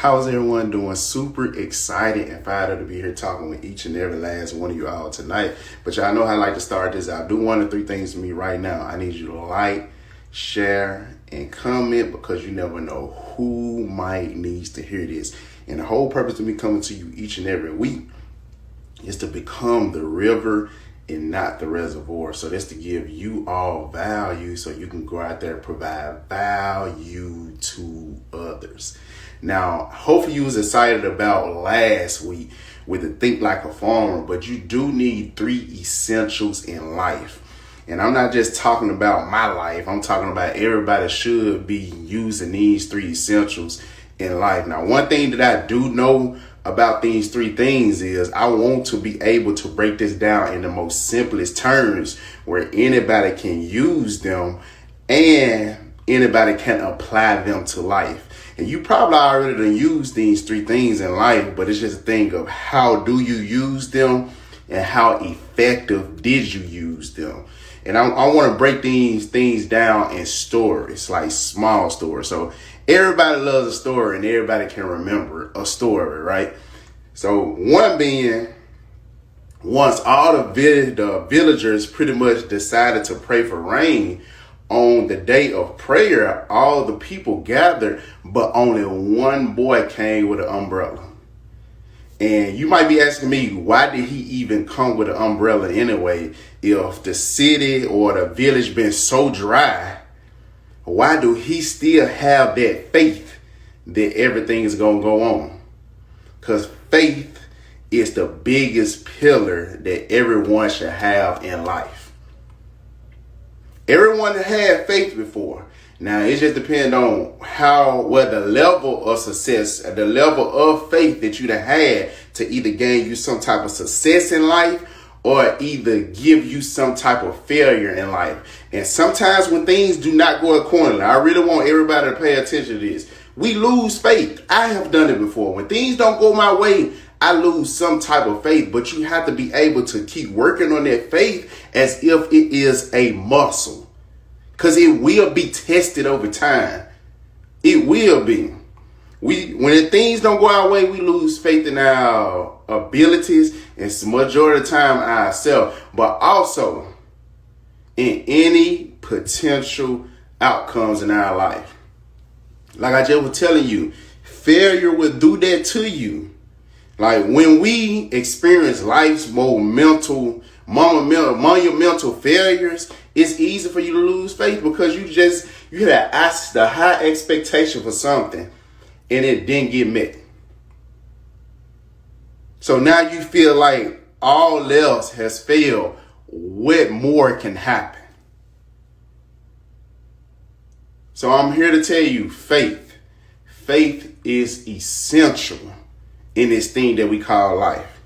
How's everyone doing? Super excited and fired up to be here talking with each and every last one of you all tonight. But y'all know how I like to start this out. Do one of three things to me right now. I need you to like, share, and comment because you never know who might needs to hear this. And the whole purpose of me coming to you each and every week is to become the river and not the reservoir. So that's to give you all value so you can go out there and provide value to others. Now, hopefully you was excited about last week with the Think Like a Farmer, but you do need 3 essentials in life. And I'm not just talking about my life. I'm talking about everybody should be using these 3 essentials in life. Now, one thing that I do know about these 3 things is I want to be able to break this down in the most simplest terms where anybody can use them and anybody can apply them to life. And you probably already done used these 3 things in life, but it's just a thing of how do you use them and how effective did you use them. And I want to break these things down in stories, like small stories. So everybody loves a story and everybody can remember a story, right? So one being, once all the villagers pretty much decided to pray for rain, on the day of prayer, all the people gathered, but only one boy came with an umbrella. And you might be asking me, why did he even come with an umbrella anyway? If the city or the village been so dry, why do he still have that faith that everything is going to go on? Because faith is the biggest pillar that everyone should have in life. Everyone had faith before. Now, it just depends on what the level of success, the level of faith that you'd have had to either gain you some type of success in life or either give you some type of failure in life. And sometimes when things do not go accordingly, I really want everybody to pay attention to this. We lose faith. I have done it before. When things don't go my way, I lose some type of faith, but you have to be able to keep working on that faith as if it is a muscle, because it will be tested over time. It will be. When things don't go our way, we lose faith in our abilities and majority of the time ourselves, but also in any potential outcomes in our life. Like I just was telling you, failure will do that to you. Like when we experience life's monumental failures, it's easy for you to lose faith because you had asked the high expectation for something and it didn't get met. So now you feel like all else has failed. What more can happen? So I'm here to tell you, faith is essential in this thing that we call life.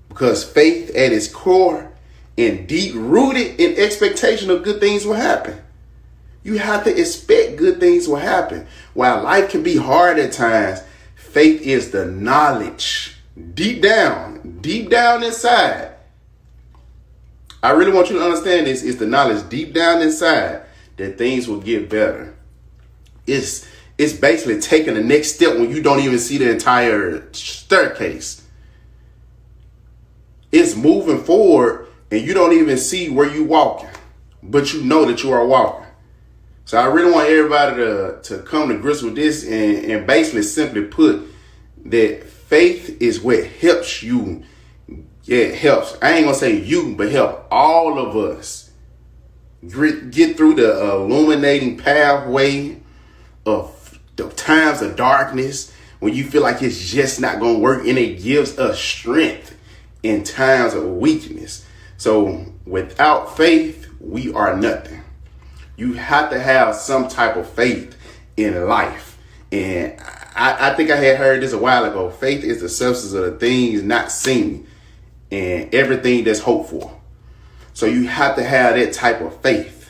Because faith at its core and deep rooted in expectation of good things will happen. You have to expect good things will happen. While life can be hard at times, faith is the knowledge deep down inside. I really want you to understand this. It's the knowledge deep down inside that things will get better. It's basically taking the next step when you don't even see the entire staircase. It's moving forward and you don't even see where you're walking, but you know that you are walking. So I really want everybody to come to grips with this and basically simply put that faith is what helps you. Yeah, it helps. I ain't going to say you, but help all of us get through the illuminating pathway of the times of darkness when you feel like it's just not going to work, and it gives us strength in times of weakness. So without faith, we are nothing. You have to have some type of faith in life. And I think I had heard this a while ago. Faith is the substance of the things not seen and everything that's hoped for. So you have to have that type of faith.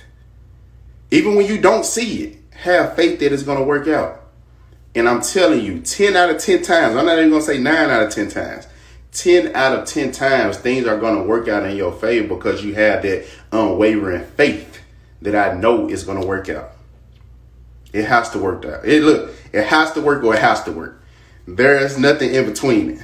Even when you don't see it, have faith that it's going to work out. And I'm telling you, 10 out of 10 times, I'm not even going to say 9 out of 10 times, 10 out of 10 times, things are going to work out in your favor because you have that unwavering faith that I know is going to work out. It has to work out. It has to work or it has to work. There's nothing in between it.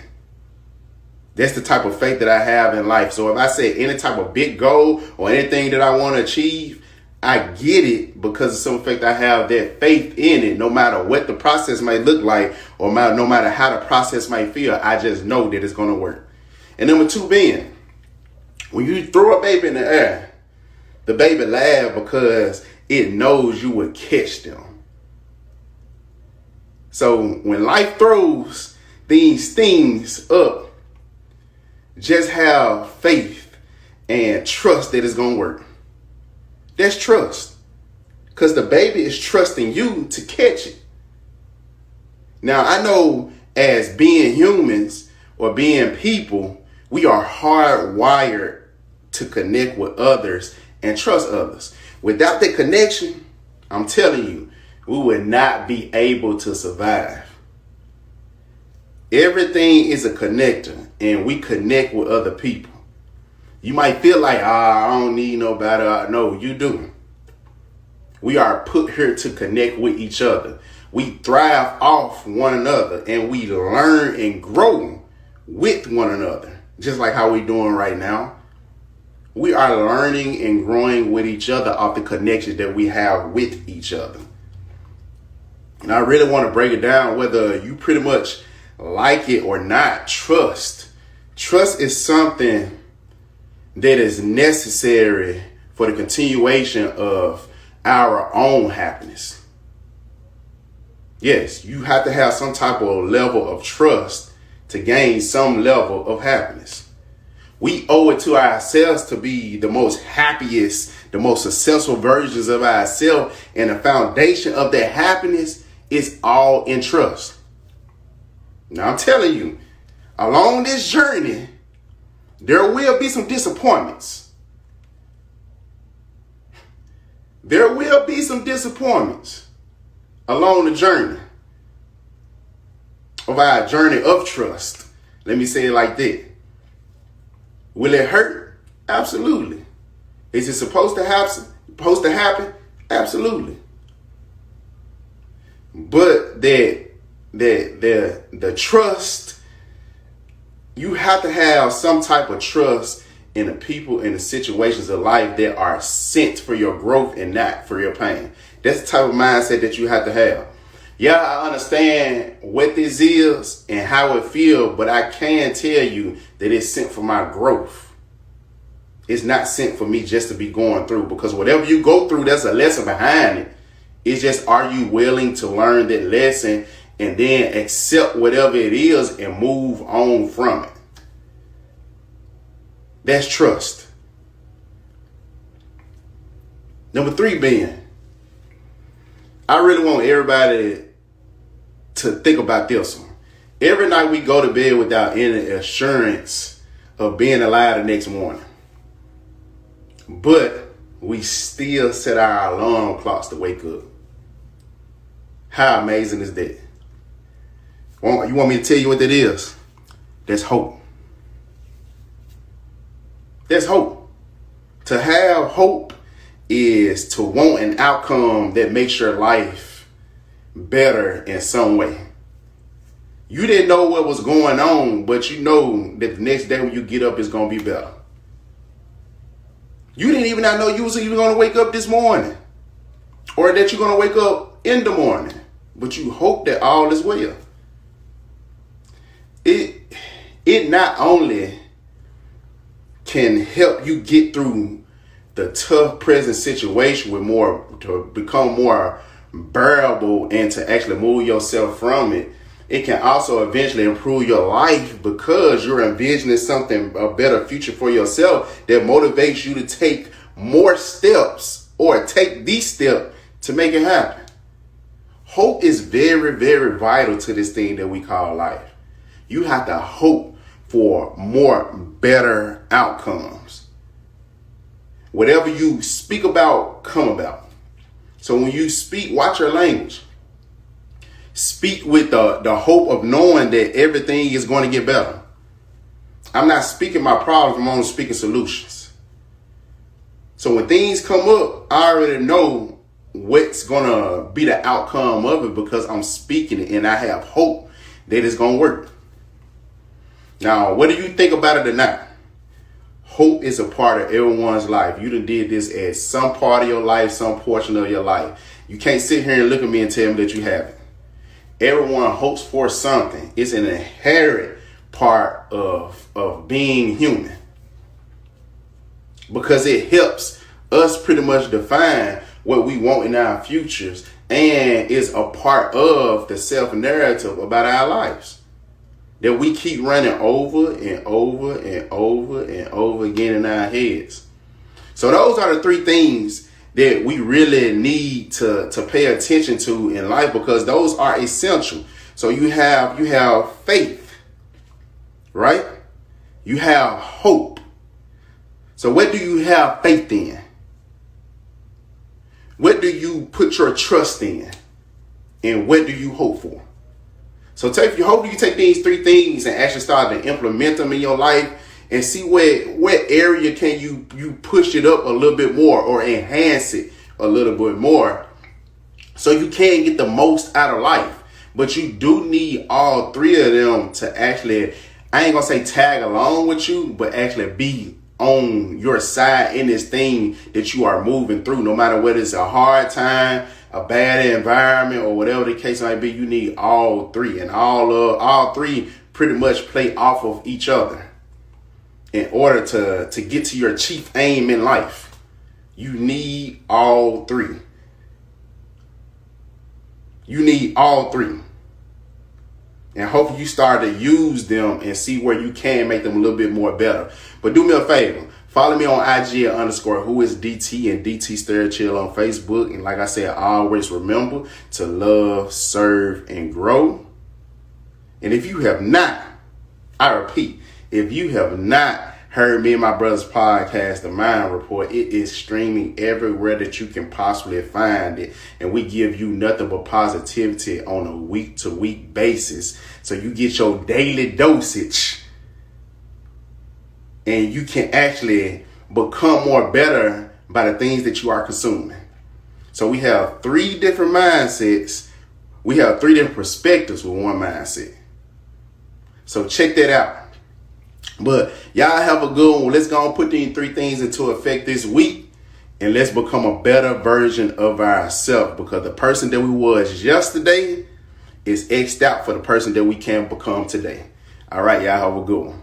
That's the type of faith that I have in life. So if I say any type of big goal or anything that I want to achieve, I get it because of some faith. I have that faith in it, no matter what the process might look like or no matter how the process might feel. I just know that it's going to work. And number two being, when you throw a baby in the air, the baby laughs because it knows you will catch them. So when life throws these things up, just have faith and trust that it's going to work. That's trust. Because the baby is trusting you to catch it. Now, I know as being humans or being people, we are hardwired to connect with others and trust others. Without that connection, I'm telling you, we would not be able to survive. Everything is a connector, and we connect with other people. You might feel like, I don't need nobody. No, you do. We are put here to connect with each other. We thrive off one another, and we learn and grow with one another, just like how we're doing right now. We are learning and growing with each other off the connections that we have with each other. And I really want to break it down, whether you pretty much like it or not. Trust is something that is necessary for the continuation of our own happiness. Yes, you have to have some type of level of trust to gain some level of happiness. We owe it to ourselves to be the most happiest, the most successful versions of ourselves. And the foundation of that happiness is all in trust. Now, I'm telling you, along this journey, there will be some disappointments. There will be some disappointments along the journey of our journey of trust. Let me say it like that. Will it hurt? Absolutely. Is it supposed to happen? Absolutely. But the trust, you have to have some type of trust in the people and the situations of life that are sent for your growth and not for your pain. That's the type of mindset that you have to have. Yeah, I understand what this is and how it feels, but I can tell you that it's sent for my growth. It's not sent for me just to be going through, because whatever you go through, there's a lesson behind it. It's just, are you willing to learn that lesson and then accept whatever it is and move on from it? That's trust. Number three being, I really want everybody to think about this one. Every night we go to bed without any assurance of being alive the next morning. But we still set our alarm clocks to wake up. How amazing is that? You want me to tell you what that is? That's hope. That's hope. To have hope is to want an outcome that makes your life better in some way. You didn't know what was going on, but you know that the next day when you get up, it's going to be better. You didn't even know you was even going to wake up this morning, or that you're going to wake up in the morning, but you hope that all is well. It not only can help you get through the tough present situation to become more bearable and to actually move yourself from it. It can also eventually improve your life because you're envisioning a better future for yourself that motivates you to take more steps or take the step to make it happen. Hope is very, very vital to this thing that we call life. You have to hope for more better outcomes. Whatever you speak about, come about. So when you speak, watch your language. Speak with the hope of knowing that everything is going to get better. I'm not speaking my problems, I'm only speaking solutions. So when things come up, I already know what's going to be the outcome of it because I'm speaking it and I have hope that it's going to work. Now, whether you think about it or not, hope is a part of everyone's life. You done did this at some part of your life, some portion of your life. You can't sit here and look at me and tell me that you haven't. Everyone hopes for something. It's an inherent part of being human, because it helps us pretty much define what we want in our futures, and is a part of the self-narrative about our lives that we keep running over and over and over and over again in our heads. So those are the three things that we really need to pay attention to in life, because those are essential. So you have faith, right? You have hope. So what do you have faith in? What do you put your trust in? And what do you hope for? So hopefully you take these three things and actually start to implement them in your life, and see what area can you push it up a little bit more or enhance it a little bit more, so you can get the most out of life. But you do need all three of them to actually, I ain't gonna say tag along with you, but actually be on your side in this thing that you are moving through. No matter whether it's a hard time, a bad environment, or whatever the case might be, you need all three. And all three pretty much play off of each other in order to get to your chief aim in life. You need all three. You need all three. And hopefully you start to use them and see where you can make them a little bit more better. But do me a favor. Follow me on IG at _whoisDT and DT Sturghilll on Facebook. And like I said, always remember to love, serve, and grow. And if you have not, I repeat, if you have not heard me and my brother's podcast, The Mind Report, it is streaming everywhere that you can possibly find it. And we give you nothing but positivity on a week-to-week basis. So you get your daily dosage. And you can actually become more better by the things that you are consuming. So we have 3 different mindsets. We have 3 different perspectives with one mindset. So check that out. But y'all have a good one. Let's go and put these 3 things into effect this week. And let's become a better version of ourselves. Because the person that we was yesterday is X'd out for the person that we can become today. All right, y'all have a good one.